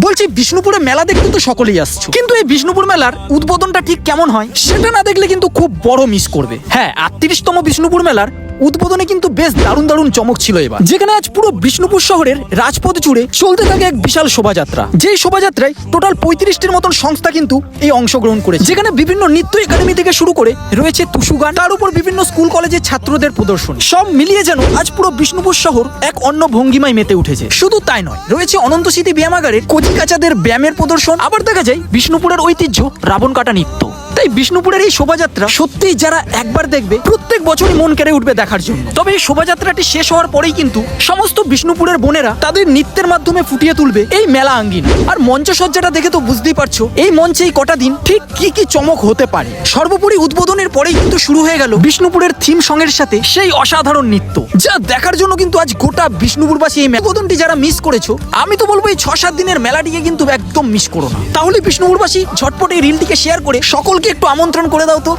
বলছি বিষ্ণুপুরে মেলা দেখতে তো সকলেই আসছো, কিন্তু এই বিষ্ণুপুর মেলার উদ্বোধনটা ঠিক কেমন হয় সেটা না দেখলে কিন্তু খুব বড় মিস করবে। হ্যাঁ, 38তম বিষ্ণুপুর মেলার উদ্বোধনে কিন্তু বেশ দারুণ দারুণ চমক ছিল এবার, যেখানে আজ পুরো বিষ্ণুপুর শহরের রাজপথ জুড়ে চলতে থাকে এক বিশাল শোভাযাত্রা। যেই শোভাযাত্রায় টোটাল 35টির মতন সংস্থা কিন্তু এই অংশগ্রহণ করেছে, যেখানে বিভিন্ন নৃত্য একাডেমি থেকে শুরু করে রয়েছে টুসু গান, তার উপর বিভিন্ন স্কুল কলেজের ছাত্রদের প্রদর্শন। সব মিলিয়ে যেন আজ পুরো বিষ্ণুপুর শহর এক অন্য ভঙ্গিমায় মেতে উঠেছে। শুধু তাই নয়, রয়েছে অনন্ত স্মৃতি ব্যায়ামাগারের কচিকাচাদের ব্যায়ামের প্রদর্শন, আবার দেখা যায় বিষ্ণুপুরের ঐতিহ্য রাবণ কাটা নৃত্য। তাই বিষ্ণুপুরের এই শোভাযাত্রা সত্যিই যারা একবার দেখবে প্রত্যেক বছরই মন কেড়ে উঠবে দেখার জন্য। তবে এই শোভাযাত্রাটি শেষ হওয়ার পরেই কিন্তু সমস্ত বিষ্ণুপুরের বোনেরা তাদের নৃত্যের মাধ্যমে ফুটিয়ে তুলবে এই মেলা আঙ্গিন। আর মঞ্চসজ্জাটা দেখে তো বুঝতেই পারছো এই মঞ্চে এই কটা দিন ঠিক কি কি চমক হতে পারে। সর্বোপরি উদ্বোধনের পরেই কিন্তু শুরু হয়ে গেল বিষ্ণুপুরের থিম সঙ্গের সাথে সেই অসাধারণ নৃত্য, যা দেখার জন্য কিন্তু আজ গোটা বিষ্ণুপুরবাসী এই উদ্বোধনটি যারা মিস করেছো, আমি তো বলবো এই 6-7 দিনের মেলাটিকে কিন্তু একদম মিস করো না। তাহলে বিষ্ণুপুরবাসী ঝটপট এই রিলটিকে শেয়ার করে সকলকে একটু আমন্ত্রণ করে দাও তো।